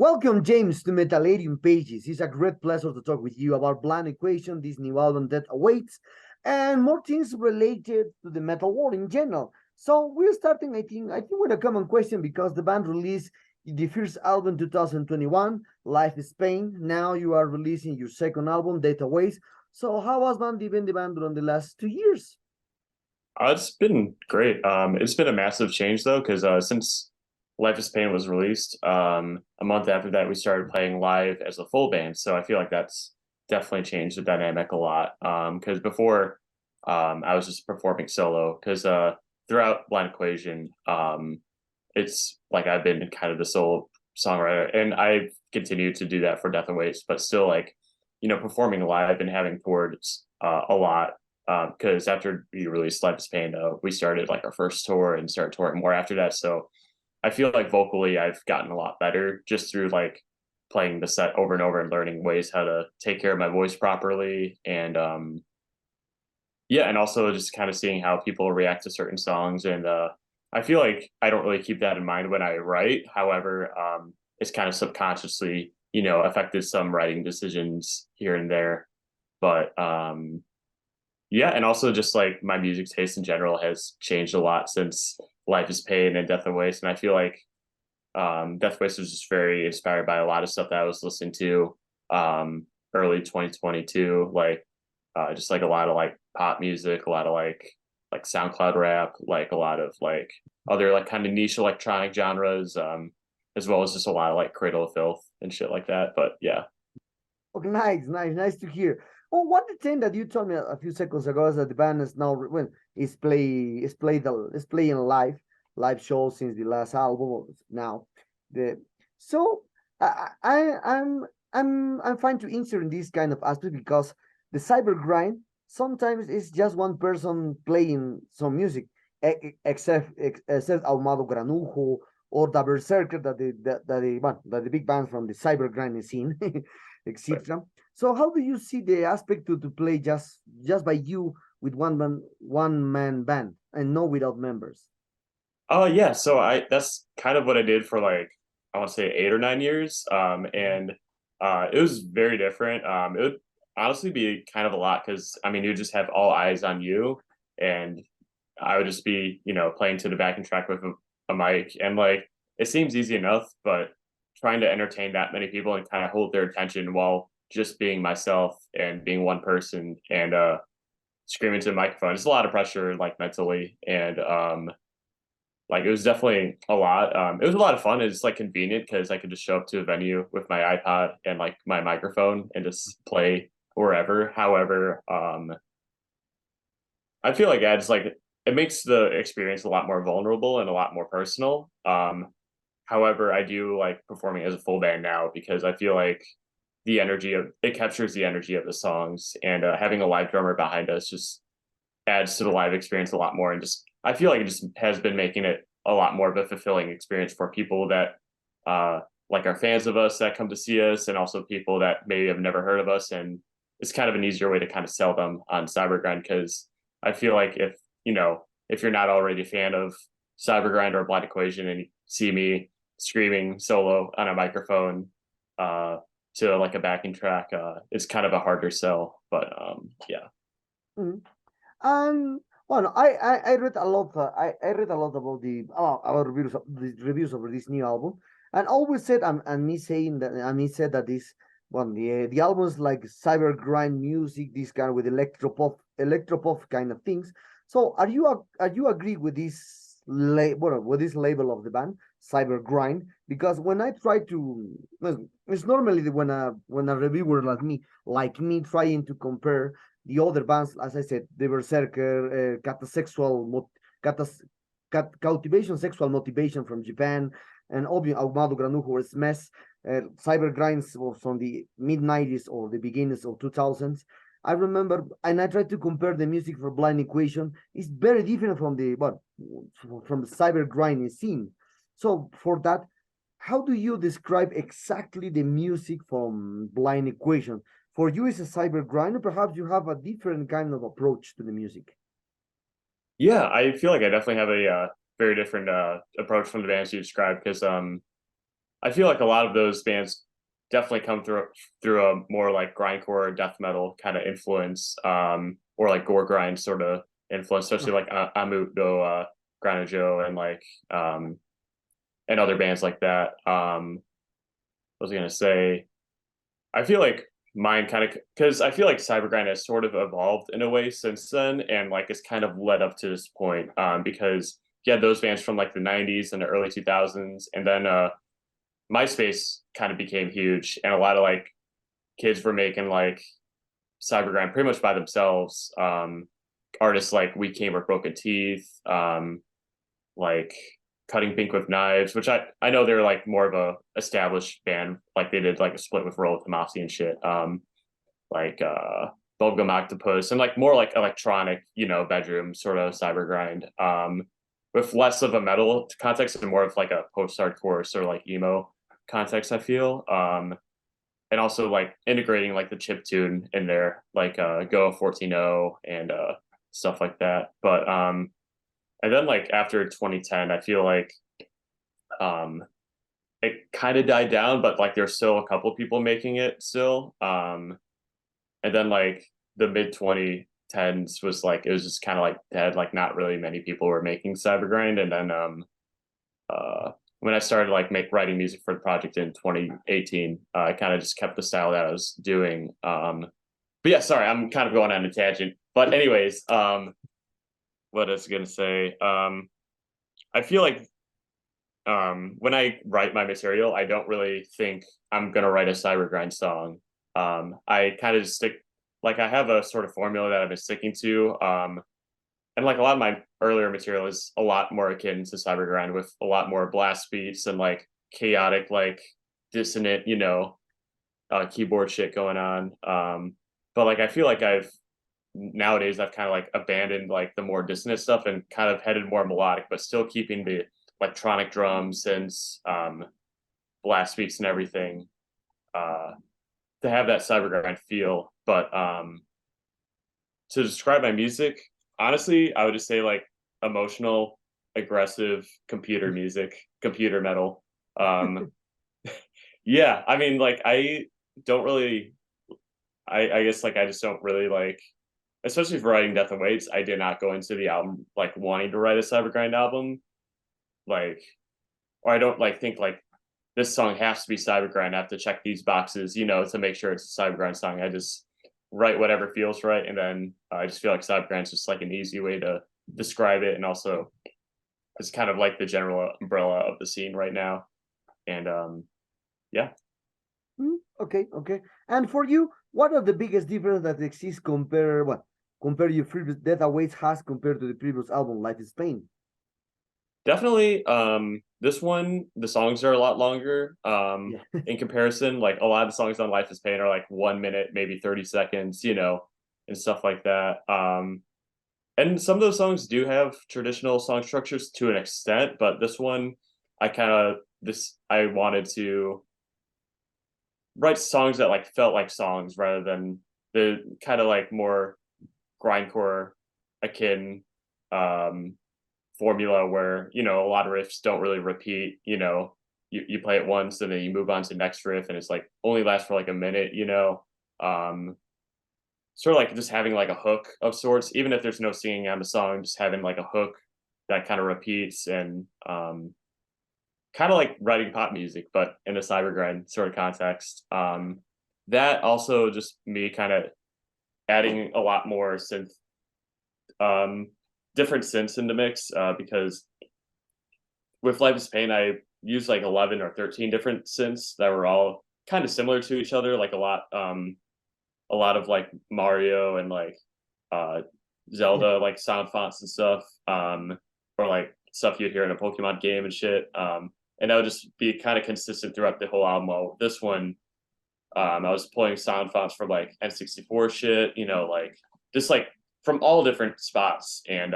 Welcome, James, to Metallarium Pages. It's a great pleasure to talk with you about Blind Equation, this new album that awaits, and more things related to the metal world in general. So we're starting, I think with a common question because the band released the first album 2021, Life is Pain. Now you are releasing your second album, Dataways. So how has band been the band during the last 2 years? It's been great. It's been a massive change though, because since Life is Pain was released, a month after that we started playing live as a full band. So I feel like that's definitely changed the dynamic a lot. Because before, I was just performing solo. Because throughout Blind Equation, it's like I've been kind of the solo songwriter, and I've continued to do that for Death and Waste, but still like, performing live and having toured a lot. Because after we released Life is Pain, we started like our first tour and started touring more after that. So I feel like vocally I've gotten a lot better just through like playing the set over and over and learning ways how to take care of my voice properly. And yeah, and also just kind of seeing how people react to certain songs. And I feel like I don't really keep that in mind when I write. However, it's kind of subconsciously, affected some writing decisions here and there. But yeah, and also just like my music taste in general has changed a lot since Life is Pain and Death and Waste. And I feel like Death Waste was just very inspired by a lot of stuff that I was listening to early 2022, like just like a lot of like pop music, a lot of like SoundCloud rap, like a lot of like other like kind of niche electronic genres, as well as just a lot of like Cradle of Filth and shit like that. But yeah. Okay, nice to hear. Oh, one thing that you told me a few seconds ago is that the band is now is playing live shows since the last album now. The so I'm fine to insert in this kind of aspect because the cyber grind sometimes is just one person playing some music, except Ahumado Granujo or the Berserker that the big bands from the cyber grinding scene, etc. So how do you see the aspect to play just by you with one man band and no without members? Oh yeah, so I that's kind of what I did for like I want to say 8 or 9 years. And it was very different. It would honestly be kind of a lot because I mean you just have all eyes on you, and I would just be playing to the backing track with a mic, and like it seems easy enough, but trying to entertain that many people and kind of hold their attention while just being myself and being one person and screaming to the microphone, it's a lot of pressure like mentally. And like it was definitely a lot. It was a lot of fun. It's like convenient because I could just show up to a venue with my iPod and like my microphone and just play wherever. However, I feel like that's like it makes the experience a lot more vulnerable and a lot more personal. However, I do like performing as a full band now because I feel like the energy of it captures the energy of the songs, and having a live drummer behind us just adds to the live experience a lot more. And just I feel like it just has been making it a lot more of a fulfilling experience for people that like are fans of us that come to see us, and also people that maybe have never heard of us. And it's kind of an easier way to kind of sell them on Cybergrind because I feel like if you're not already a fan of Cybergrind or Blind Equation and you see me screaming solo on a microphone to like a backing track, it's kind of a harder sell. But yeah. Mhm. And well, I read a lot. I read a lot about our reviews over this new album, and always said and me saying that and me said that this one the album's like cyber grind music, this kind with electropop kind of things. So are you agree with with this label of the band, cyber grind? Because when I try to, well, it's normally when a reviewer like me trying to compare the other bands, as I said, the Berserker, catas, cultivation sexual motivation from Japan, and obviously Ahumado Granujo or Smes, cyber grinds from the mid 90s or the beginnings of 2000s. I remember, and I tried to compare the music for Blind Equation. It's very different from the cyber grinding scene. So for that, how do you describe exactly the music from Blind Equation? For you, it's a cyber grind, or perhaps you have a different kind of approach to the music. Yeah, I feel like I definitely have a very different approach from the bands you described because I feel like a lot of those bands definitely come through a more like grindcore death metal kind of influence, or like gore grind sort of influence, especially like Amut do Granojo and like and other bands like that. I was gonna say, I feel like mine kind of, because I feel like cybergrind has sort of evolved in a way since then, and like it's kind of led up to this point. Because you had those bands from like the '90s and the early 2000s, and then MySpace kind of became huge, and a lot of like kids were making like cybergrind pretty much by themselves. Artists like We Came with Broken Teeth, like Cutting Pink with Knives, which I know they're like more of a established band, like they did like a split with Roll with the Mopsy and shit. Like Bubblegum Octopus, and like more like electronic, you know, bedroom sort of cyber grind. With less of a metal context and more of like a post-hardcore sort of like emo context, I feel. And also like integrating like the chip tune in there, like Go 14.0 and stuff like that. But and then like after 2010, I feel like it kind of died down, but like there's still a couple people making it still. And then like the mid 2010s was like, it was just kind of like dead, like not really many people were making cybergrind. And then when I started like writing music for the project in 2018, I kind of just kept the style that I was doing. But yeah, sorry, I'm kind of going on a tangent. But anyways, what I was gonna say, I feel like when I write my material, I don't really think I'm gonna write a cybergrind song. I kind of just stick, like I have a sort of formula that I've been sticking to. And like a lot of my earlier material is a lot more akin to cybergrind, with a lot more blast beats and like chaotic, like dissonant, you know, keyboard shit going on. But like I feel like nowadays I've kind of like abandoned like the more dissonant stuff and kind of headed more melodic, but still keeping the electronic drums and blast beats and everything, to have that cybergrind feel. But to describe my music, honestly, I would just say like emotional, aggressive computer music, computer metal. Um, yeah, I mean, like I don't really, I guess like I just don't really like, especially for writing Death and Weights, I did not go into the album like wanting to write a cybergrind album, like, or I don't like think like this song has to be cybergrind. I have to check these boxes, you know, to make sure it's a cybergrind song. I just write whatever feels right, and then I just feel like cybergrind is just like an easy way to describe it, and also it's kind of like the general umbrella of the scene right now. And yeah. Okay, okay. And for you, what are the biggest difference that exists compare your previous Death Awaits has compared to the previous album, Life is Pain? Definitely, this one, the songs are a lot longer. Yeah. In comparison, like a lot of the songs on Life is Pain are like 1 minute, maybe 30 seconds, you know, and stuff like that. And some of those songs do have traditional song structures to an extent, but this one, I wanted to write songs that like felt like songs rather than the kind of like more grindcore akin formula where, you know, a lot of riffs don't really repeat, you know, you play it once and then you move on to the next riff and it's like only lasts for like a minute, you know. Sort of like just having like a hook of sorts, even if there's no singing on the song, just having like a hook that kind of repeats, and kind of like writing pop music, but in a cybergrind sort of context. That also just me kind of adding a lot more synth, different synths in the mix, because with Life is Pain, I used like 11 or 13 different synths that were all kind of similar to each other, like a lot of like Mario and like Zelda like sound fonts and stuff, or like stuff you'd hear in a Pokemon game and shit. And that would just be kind of consistent throughout the whole album. While this one, I was pulling sound fonts for like N64 shit, you know, like just like from all different spots. And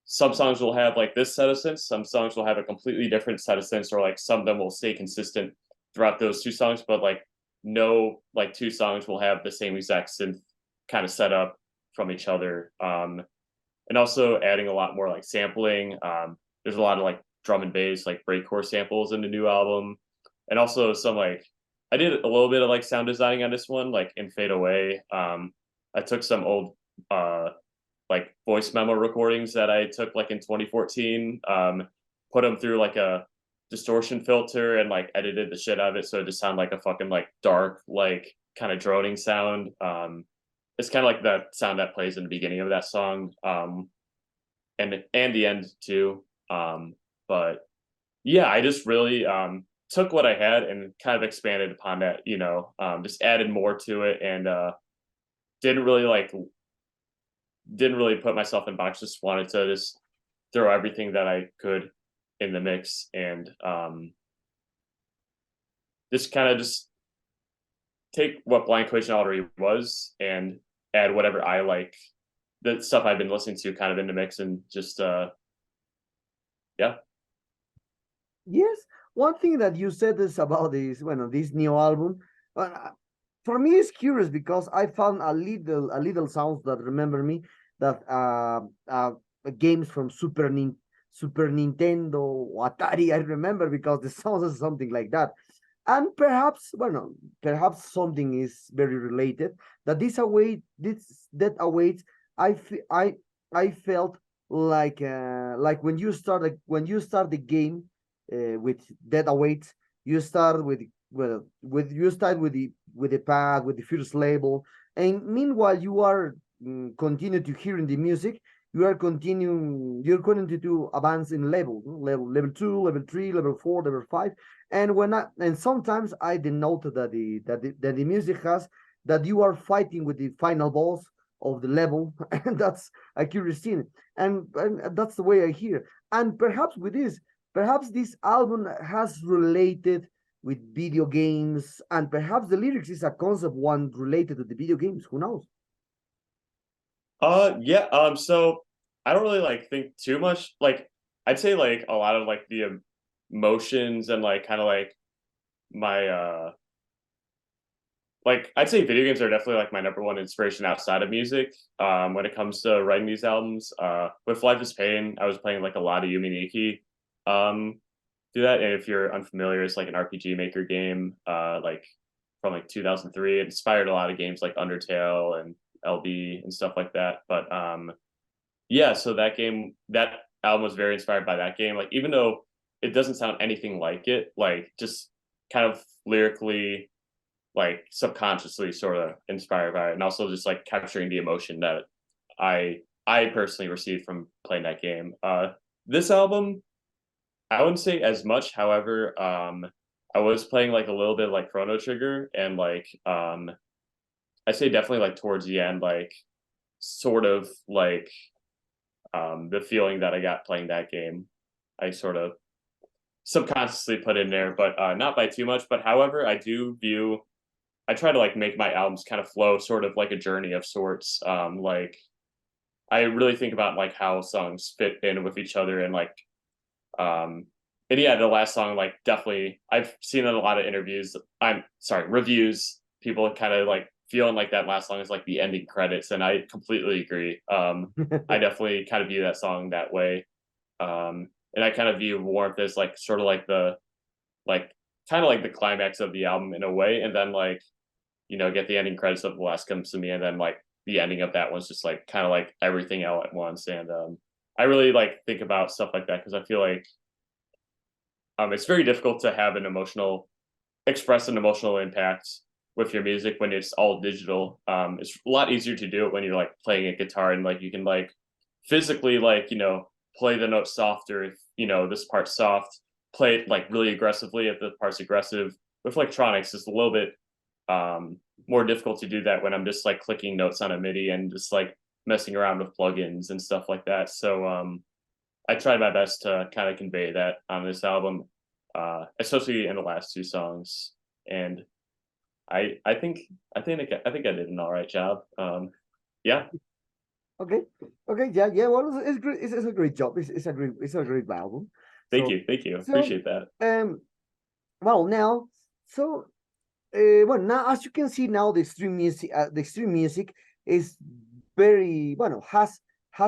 some songs will have like this set of synths, some songs will have a completely different set of synths, or like some of them will stay consistent throughout those two songs, but like no like two songs will have the same exact synth kind of set up from each other. And also adding a lot more like sampling. There's a lot of like drum and bass, like breakcore samples in the new album. and also some like I did a little bit of like sound designing on this one, like in Fade Away. I took some old like voice memo recordings that I took like in 2014, put them through like a distortion filter and like edited the shit out of it so it just sounded like a fucking like dark, like kind of droning sound. It's kind of like that sound that plays in the beginning of that song, and the end too. But yeah, I just really took what I had and kind of expanded upon that, just added more to it, and didn't really like didn't really put myself in box, just wanted to just throw everything that I could in the mix, and just kind of just take what Blind Equation already was and add whatever I like, the stuff I've been listening to kind of in the mix, and just yeah. Yes, one thing that you said is about this new album. For me, it's curious because I found a little sounds that remember me that games from Super Nintendo or Atari. I remember because the sounds is something like that, and perhaps, well, perhaps something is very related. That that awaits. I felt like when you start the game with Dead Awaits, you start with you start with the pad with the first label, and meanwhile you are continue to hearing the music. You're continuing to advance in level 2, level 3, level 4, level 5, and sometimes I denote that the music has that you are fighting with the final boss of the level, and that's a curious thing, and that's the way I hear. And perhaps this album has related with video games, and perhaps the lyrics is a concept one related to the video games. Who knows? Yeah. So I don't really like think too much. Like I'd say like a lot of like the emotions and like kind of like my like I'd say video games are definitely like my number one inspiration outside of music. When it comes to writing these albums, with Life is Pain, I was playing like a lot of Yumi Nikki. Do that, and if you're unfamiliar, it's like an RPG Maker game, like from like 2003. It inspired a lot of games like Undertale and LB and stuff like that. But yeah, so that album was very inspired by that game. Like even though it doesn't sound anything like it, like just kind of lyrically, like subconsciously sort of inspired by it, and also just like capturing the emotion that I personally received from playing that game. This album, I wouldn't say as much. However, I was playing like a little bit like Chrono Trigger, and like I say definitely like towards the end, like sort of like the feeling that I got playing that game, I sort of subconsciously put in there, but not by too much. But however, I try to like make my albums kind of flow sort of like a journey of sorts. Like I really think about like how songs fit in with each other, and like and yeah, the last song, like definitely I've seen in a lot of interviews, I'm sorry, reviews, people kind of like feeling like that last song is like the ending credits, and I completely agree. I definitely kind of view that song that way. And I kind of view Warmth as like sort of like the like kind of like the climax of the album in a way, and then like get the ending credits of The Last Comes to Me, and then like the ending of that one's just like kind of like everything all at once. And I really like think about stuff like that because I feel like it's very difficult to have express an emotional impact with your music when it's all digital. It's a lot easier to do it when you're like playing a guitar, and like you can like physically like play the note softer if this part's soft, play it like really aggressively if the part's aggressive. With electronics, it's a little bit more difficult to do that when I'm just like clicking notes on a MIDI and just like messing around with plugins and stuff like that. So I tried my best to kind of convey that on this album, especially in the last two songs. And I think I did an all right job. Yeah. Okay, okay, yeah, yeah. Well, it's great. It's a great job. It's a great album. Thank So you, thank you. so Appreciate that. well now so well now as you can see now the extreme music is very well has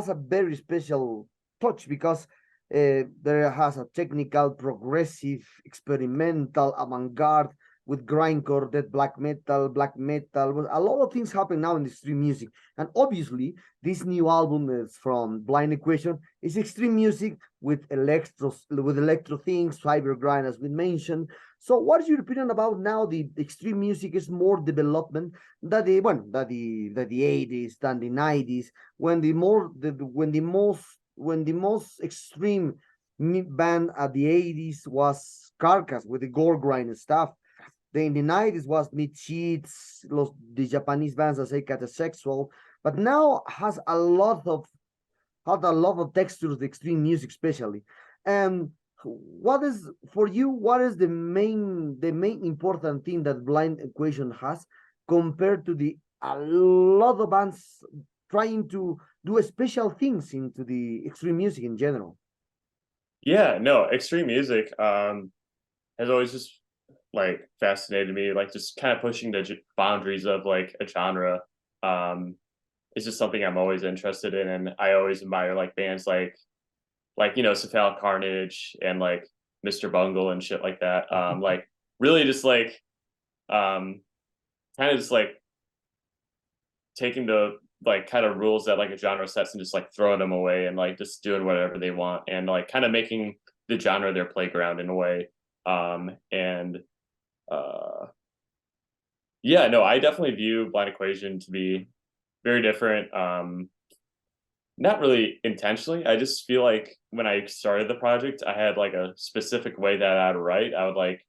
a very special touch because There has a technical, progressive, experimental, avant-garde with grindcore, dead black metal, a lot of things happen now in the extreme music. And obviously, this new album is from Blind Equation. It's extreme music with electro things, cybergrind, as we mentioned. So, what is your opinion about now? The extreme music is more development than the 80s than the 90s, when the most extreme band at the 80s was Carcass with the gore grind and stuff. Then in the 90s was Meat Cheats, the Japanese bands that say Catasexual, but now had a lot of textures, the extreme music especially. And what is for you? What is the main important thing that Blind Equation has compared to the a lot of bands trying to do special things into the extreme music in general? Yeah, no, extreme music has always just like fascinated me, like just kind of pushing the boundaries of like a genre. It's just something I'm always interested in, and I always admire like bands like Cephalic Carnage and like Mr. Bungle and shit like that. Like really just like kind of just like taking the like kind of rules that like a genre sets and just like throwing them away and like just doing whatever they want and like kind of making the genre their playground in a way. And yeah, no, I definitely view Blind Equation to be very different. Not really intentionally. I just feel like when I started the project, I had like a specific way that I'd write. I would like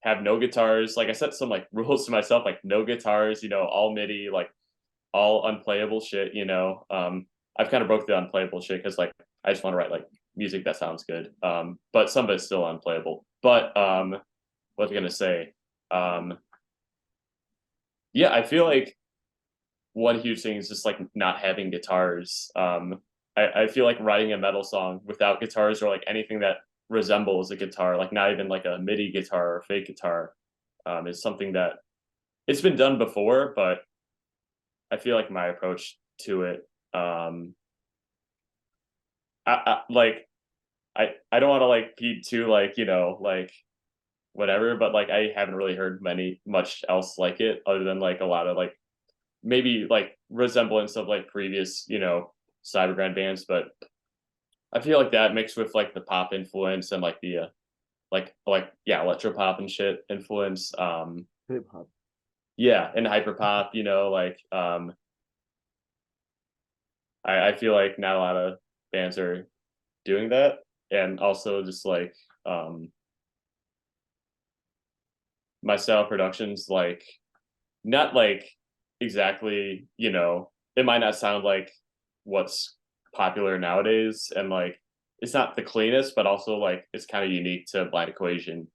have no guitars. Like I set some like rules to myself, like no guitars, all MIDI, like all unplayable shit, I've kind of broke the unplayable shit because like I just want to write like music that sounds good. But some of it's still unplayable. But what was I gonna say? Yeah, I feel like one huge thing is just like not having guitars. I feel like writing a metal song without guitars or like anything that resembles a guitar, like not even like a MIDI guitar or fake guitar, is something that it's been done before, but I feel like my approach to it, I don't want to like be too like like whatever, but like I haven't really heard much else like it other than like a lot of like maybe like resemblance of like previous cybergrind bands, but I feel like that mixed with like the pop influence and like the yeah, electro pop and shit influence, Hip hop. yeah, and hyper pop, like I feel like not a lot of bands are doing that, and also just like my style of productions like not like exactly, it might not sound like what's popular nowadays, and like it's not the cleanest, but also like it's kind of unique to Blind Equation,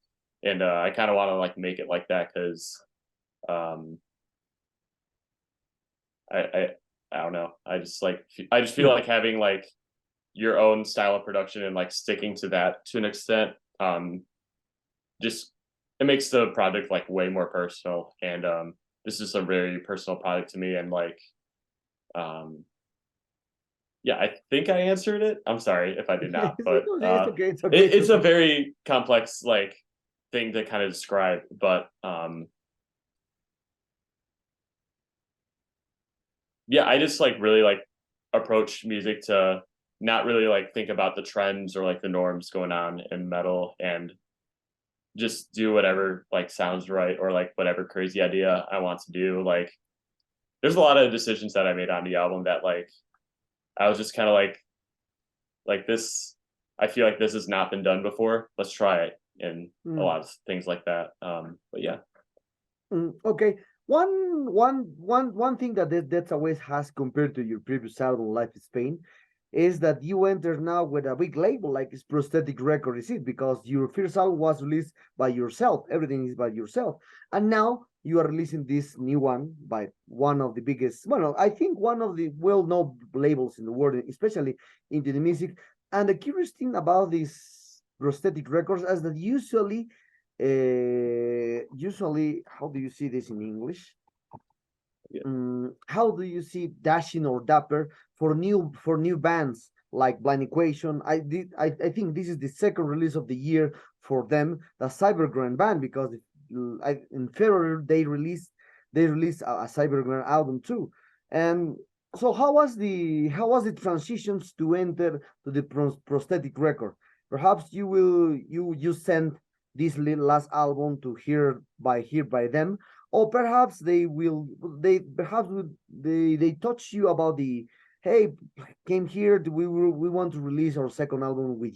and I kind of want to like make it like that because I I don't know, I just feel like having like your own style of production and like sticking to that to an extent, just it makes the project like way more personal, and this is a very personal product to me, and like yeah, I think I answered it. I'm sorry if I did not, but It's okay. It's okay. it's a very complex like thing to kind of describe, but yeah, I just like really like approach music to not really like think about the trends or like the norms going on in metal, and just do whatever like sounds right or like whatever crazy idea I want to do. Like there's a lot of decisions that I made on the album that like I was just kind of like this, I feel like this has not been done before, let's try it, and a lot of things like that. But yeah. Okay. One thing that That's Always has compared to your previous album, Life is Pain, is that you enter now with a big label like it's Prosthetic Record, is it? Because your first album was released by yourself, everything is by yourself, and now you are releasing this new one by one of the biggest, well, I think one of the well-known labels in the world, especially into the music. And the curious thing about this Prosthetic Records is that usually, how do you see this in English? Yeah. How do you see dashing or dapper for new bands like Blind Equation. I think this is the second release of the year for them, the Cybergrind band, because in February they released a Cybergrind album too. And so how was the transitions to enter to the prosthetic record? Perhaps you sent this last album to hear by them, or perhaps they touch you about the, hey, came here, we want to release our second album with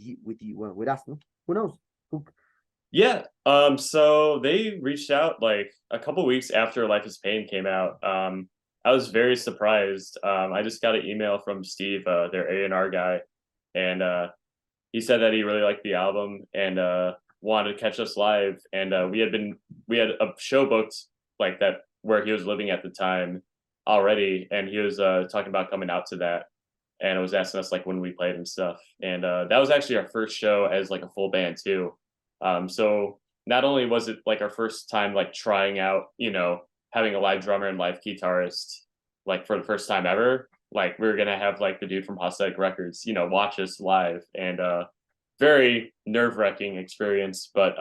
us, no? Who knows? Yeah. So they reached out like a couple weeks after Life is Pain came out. I was very surprised. I just got an email from Steve, their A&R guy, and he said that he really liked the album and wanted to catch us live. And we had a show booked like that where he was living at the time already, and he was talking about coming out to that, and was asking us like when we played and stuff. And that was actually our first show as like a full band too. So not only was it like our first time like trying out, having a live drummer and live guitarist like for the first time ever, like we were gonna have like the dude from Prosthetic Records, watch us live, and very nerve-wracking experience. But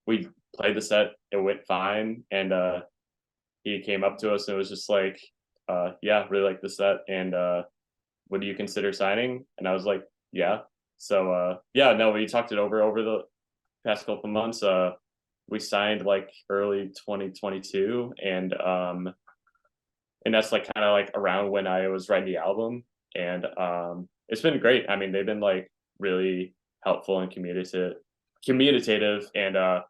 we played the set, it went fine, and he came up to us and was just like, yeah, really like the set, and would you consider signing? And I was like, yeah. So yeah, no, we talked it over the past couple of months. We signed like early 2022, and that's like kind of like around when I was writing the album, and it's been great. I mean, they've been like really helpful and communicative, and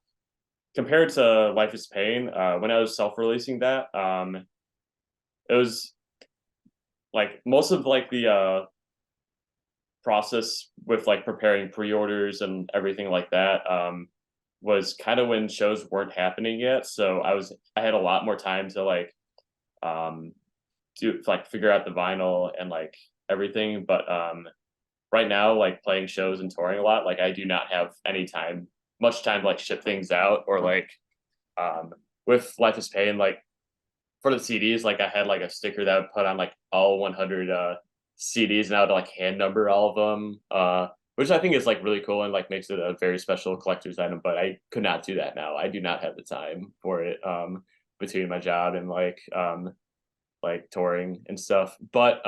compared to Life is Pain, when I was self-releasing that, it was like most of like the process with like preparing pre-orders and everything like that was kind of when shows weren't happening yet, so I had a lot more time to like do like figure out the vinyl and like everything. But right now, like playing shows and touring a lot, like I do not have much time to like ship things out, or like with Life is Pain, like for the CDs, like I had like a sticker that I would put on like all 100 CDs, and I would like hand number all of them, which I think is like really cool and like makes it a very special collector's item. But I could not do that now. I do not have the time for it, between my job and like touring and stuff. But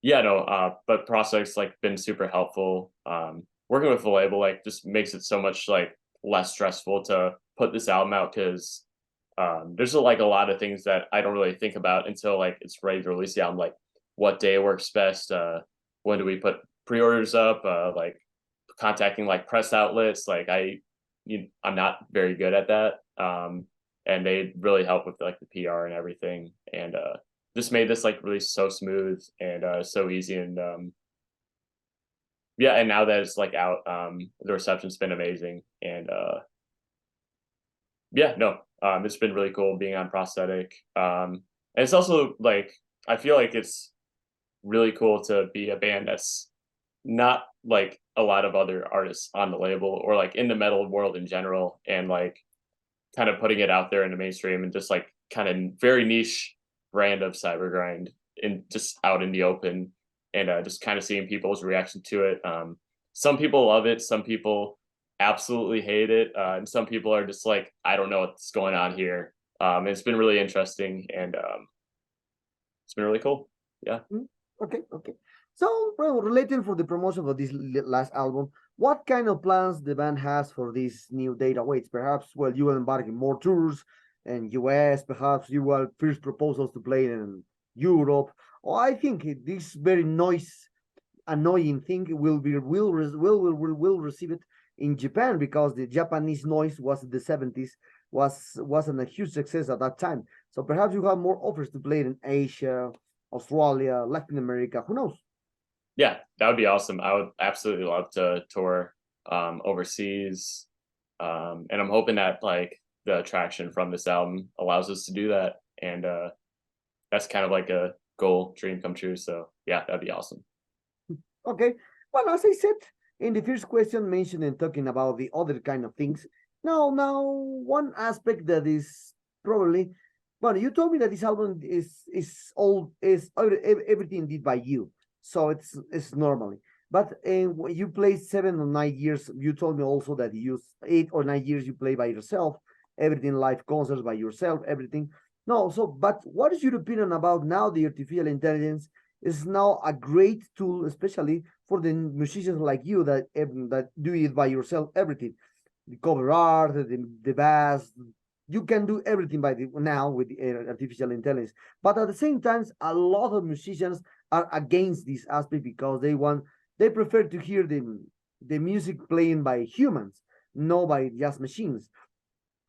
yeah, no, but Prosthetic's like been super helpful. Working with the label like just makes it so much like less stressful to put this album out, because there's like a lot of things that I don't really think about until like it's ready to release the album, like what day works best, when do we put pre-orders up, like contacting like press outlets. Like I'm not very good at that, and they really help with like the PR and everything, and just made this like really so smooth and so easy. And yeah, and now that it's like out, the reception's been amazing, and yeah, no, it's been really cool being on Prosthetic. And it's also like I feel like it's really cool to be a band that's not like a lot of other artists on the label, or like in the metal world in general, and like kind of putting it out there in the mainstream, and just like kind of very niche brand of cybergrind and just out in the open, and just kind of seeing people's reaction to it. Some people love it, some people absolutely hate it, and some people are just like, I don't know what's going on here. It's been really interesting, and it's been really cool. Yeah. Okay. So, well, related for the promotion of this last album, what kind of plans the band has for this new date awaits? Perhaps, well, you will embark in more tours in US. Perhaps you will first proposals to play in Europe. Or I think this very annoying thing will receive it in Japan, because the Japanese noise was in the 70s wasn't a huge success at that time. So perhaps you have more offers to play in Asia, Australia, Latin America. Who knows? Yeah, that would be awesome. I would absolutely love to tour overseas, and I'm hoping that like the attraction from this album allows us to do that, and that's kind of like a goal, dream come true. So yeah, that'd be awesome. Okay. Well, as I said in the first question, mentioned and talking about the other kind of things. Now, one aspect that is probably, well, you told me that this album is everything did by you. so it's normally. But when you play 7 or 9 years, you told me also that you 8 or 9 years you play by yourself, everything live concerts by yourself, everything. No, so but what is your opinion about now the artificial intelligence is now a great tool, especially for the musicians like you that do it by yourself, everything, the cover art, the bass. You can do everything by now with the artificial intelligence. But at the same time, a lot of musicians are against this aspect because they prefer to hear the music playing by humans, not by just machines.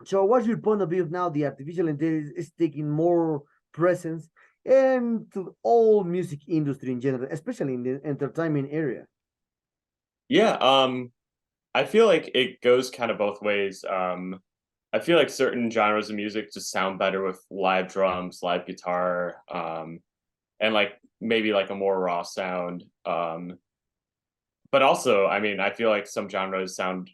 So, what's your point of view now? The artificial intelligence is taking more presence into all music industry in general, especially in the entertainment area. Yeah, I feel like it goes kind of both ways. I feel like certain genres of music just sound better with live drums, live guitar, and like maybe like a more raw sound. But also, I mean, I feel like some genres sound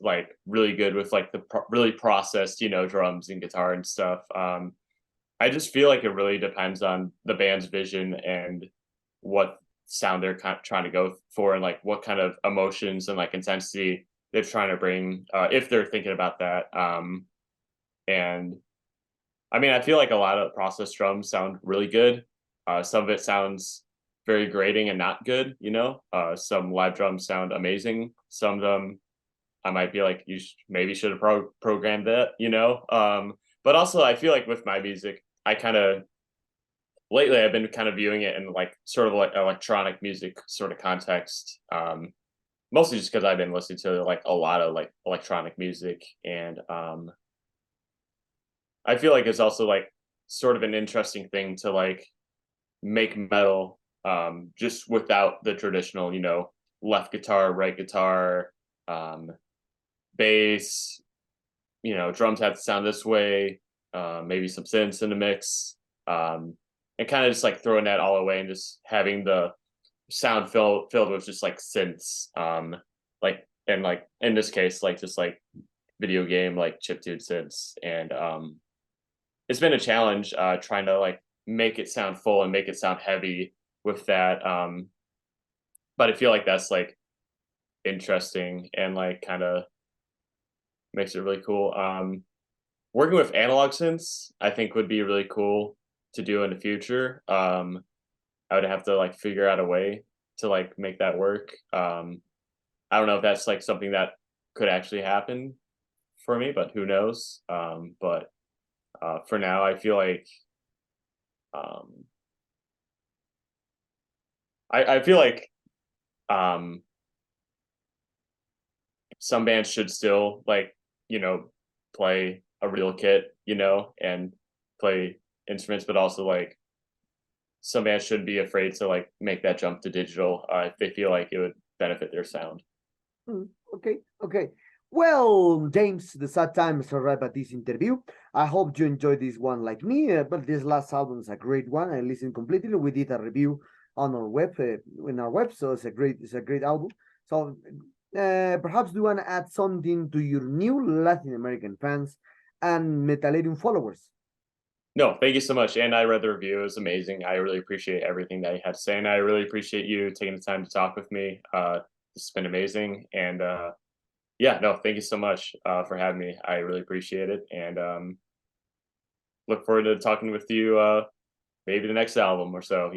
like really good with like the really processed, drums and guitar and stuff. I just feel like it really depends on the band's vision and what sound they're kind of trying to go for, and like what kind of emotions and like intensity they're trying to bring, if they're thinking about that. And I mean, I feel like a lot of processed drums sound really good. Some of it sounds very grating and not good. Some live drums sound amazing. Some of them I might be like, maybe should have programmed that. But also, I feel like with my music, I kind of lately I've been kind of viewing it in like sort of like electronic music sort of context. Mostly just because I've been listening to like a lot of like electronic music, and I feel like it's also like sort of an interesting thing to like make metal, just without the traditional, left guitar, right guitar, um, bass, drums have to sound this way, maybe some synths in the mix, and kind of just like throwing that all away and just having the sound filled with just like synths, like, and like in this case, like just like video game like chiptune synths, and it's been a challenge trying to like make it sound full and make it sound heavy with that, but I feel like that's like interesting and like kind of makes it really cool. Working with analog synths, I think would be really cool to do in the future. I would have to like figure out a way to like make that work. I don't know if that's like something that could actually happen for me, but who knows? But for now, I feel like um, I feel like um, some bands should still like play a real kit, and play instruments, but also like some bands shouldn't be afraid to like make that jump to digital if they feel like it would benefit their sound. Okay, okay. Well, James, the sad time is arrived at this interview. I hope you enjoyed this one like me, but this last album is a great one. I listened completely. We did a review on our web, so it's a great album. So perhaps do you want to add something to your new Latin American fans and Metalerium followers? No, thank you so much. And I read the review. It was amazing. I really appreciate everything that you had to say. And I really appreciate you taking the time to talk with me. It's been amazing. And yeah, no, thank you so much for having me. I really appreciate it. And look forward to talking with you maybe the next album or so.